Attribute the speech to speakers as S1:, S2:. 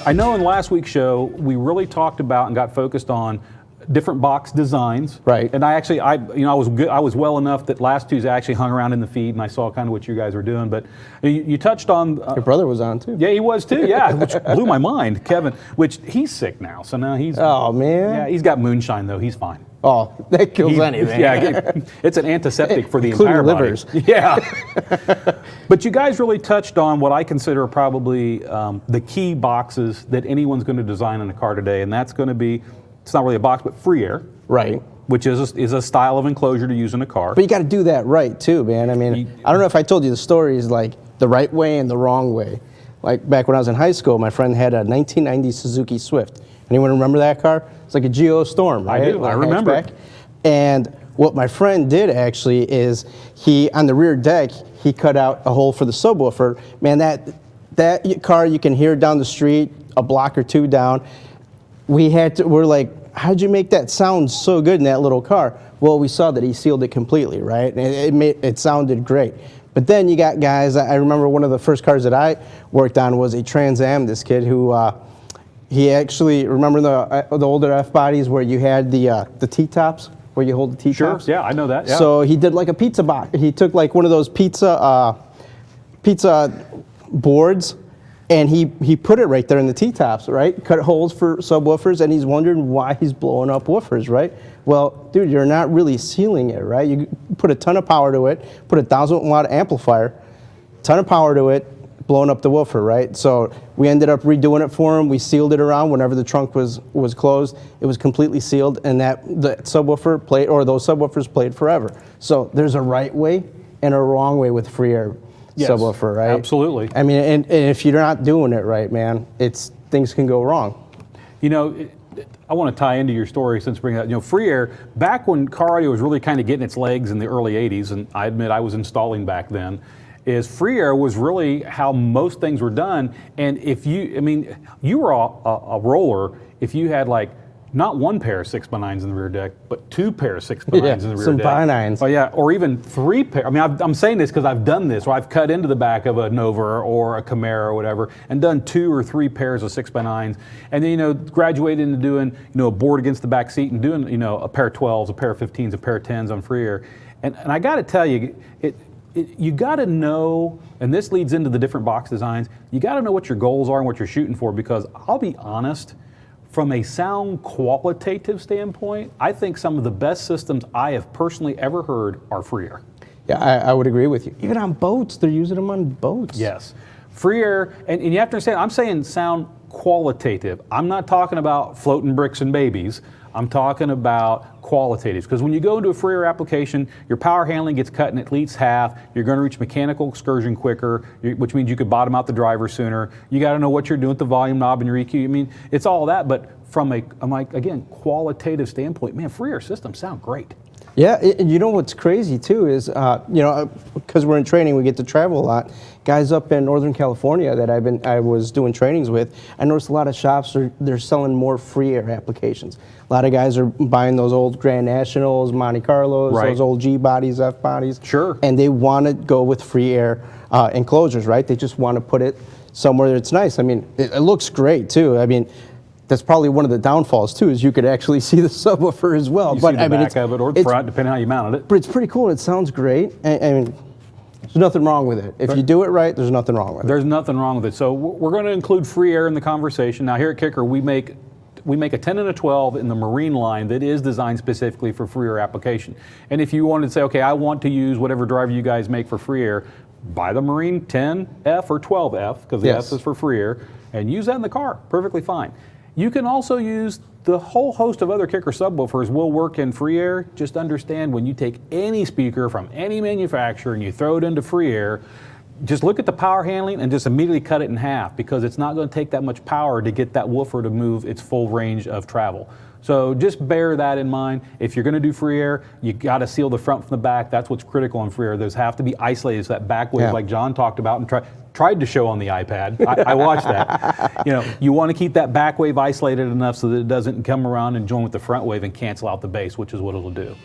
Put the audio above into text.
S1: I know in last week's show, we really talked about and got focused on different box designs.
S2: Right.
S1: And I was good. I was well enough that last Tuesday I actually hung around in the feed and I saw kind of what you guys were doing. But you touched on.
S2: Your brother was on too.
S1: Yeah, he was too. Yeah, which blew my mind, Kevin. Which he's sick now, so now he's.
S2: Oh man.
S1: Yeah, he's got moonshine though. He's fine.
S2: Oh, that kills anything.
S1: Yeah, it's an antiseptic for the
S2: Including
S1: entire
S2: livers.
S1: body. Yeah. But you guys really touched on what I consider probably the key boxes that anyone's going to design in a car today, and that's going to be. It's not really a box, but Freeair.
S2: Right.
S1: Which is a style of enclosure to use in a car.
S2: But you got to do that right too, man. I mean, I don't know if I told you the story is like the right way and the wrong way. Like back when I was in high school, my friend had a 1990 Suzuki Swift. Anyone remember that car? It's like a Geo Storm, right?
S1: I do. I remember it.
S2: And what my friend did actually is on the rear deck, he cut out a hole for the subwoofer. Man, that car, you can hear down the street, a block or two down. We're like, how'd you make that sound so good in that little car? Well, we saw that he sealed it completely, right? And it sounded great. But then you got guys, I remember one of the first cars that I worked on was a Trans Am, this kid who, he actually, remember the older F-bodies where you had the T-tops, where you hold the T-tops?
S1: Sure, yeah, I know that, yeah.
S2: So he did like a pizza box. He took like one of those pizza boards, and he put it right there in the T-tops, right? Cut holes for subwoofers, and he's wondering why he's blowing up woofers, right? Well, dude, you're not really sealing it, right? You put a ton of power to it, put a 1,000-watt amplifier, ton of power to it, blowing up the woofer, right? So we ended up redoing it for him. We sealed it around whenever the trunk was closed. It was completely sealed, and the subwoofer played, or those subwoofers played forever. So there's a right way and a wrong way with Freeair. Yes, subwoofer, right?
S1: Absolutely.
S2: I mean, and if you're not doing it right, man, things can go wrong.
S1: You know, I want to tie into your story since bringing up, Freeair, back when car audio was really kind of getting its legs in the early 80s, and I admit I was installing back then, is Freeair was really how most things were done. And you were a roller if you had like, not one pair of 6x9s in the rear deck, but two pairs of 6x9s in the rear
S2: some
S1: deck.
S2: bi-9s.
S1: Oh yeah, or even three pairs. I mean, I'm saying this because I've done this, where I've cut into the back of a Nova or a Camaro or whatever, and done 2 or 3 pairs of 6x9s, and then graduated into doing a board against the back seat and doing a pair of 12s, a pair of 15s, a pair of 10s on Freeair, and I got to tell you, you got to know, and this leads into the different box designs. You got to know what your goals are and what you're shooting for, because I'll be honest. From a sound qualitative standpoint, I think some of the best systems I have personally ever heard are Freeair.
S2: Yeah, I would agree with you. Even on boats, they're using them on boats.
S1: Yes. Freeair, and you have to understand, I'm saying sound qualitative. I'm not talking about floating bricks and babies. I'm talking about qualitatives, because when you go into a Freeair application, your power handling gets cut in at least half. You're going to reach mechanical excursion quicker, which means you could bottom out the driver sooner. You got to know what you're doing with the volume knob and your EQ. I mean, it's all that, but from again, qualitative standpoint, man, Freeair systems sound great.
S2: Yeah, and you know what's crazy too is, because we're in training, we get to travel a lot. Guys up in Northern California that I was doing trainings with, I noticed a lot of shops they're selling more Freeair applications. A lot of guys are buying those old Grand Nationals, Monte Carlos,
S1: right.
S2: Those old G bodies, F bodies.
S1: Sure.
S2: And they want to go with Freeair enclosures, right? They just want to put it somewhere that's nice. I mean, it looks great too. I mean, that's probably one of the downfalls too, is you could actually see the subwoofer as well.
S1: You see the back of it or the front, depending on how you mounted it.
S2: But it's pretty cool. It sounds great. I mean, there's nothing wrong with it. If you do it right, there's nothing wrong with it.
S1: There's nothing wrong with it. So we're going to include Freeair in the conversation. Now here at Kicker, we make a 10 and a 12 in the marine line that is designed specifically for Freeair application. And if you wanted to say, okay, I want to use whatever driver you guys make for Freeair, buy the Marine 10F or 12F, because the F is for Freeair, and use that in the car. Perfectly fine. You can also use the whole host of other Kicker subwoofers will work in Freeair. Just understand, when you take any speaker from any manufacturer and you throw it into Freeair, just look at the power handling and just immediately cut it in half, because it's not going to take that much power to get that woofer to move its full range of travel. So just bear that in mind. If you're going to do Freeair, you got to seal the front from the back. That's what's critical on Freeair. Those have to be isolated, so that back wave, like John talked about and tried to show on the iPad. I watched that. You want to keep that back wave isolated enough so that it doesn't come around and join with the front wave and cancel out the bass, which is what it'll do.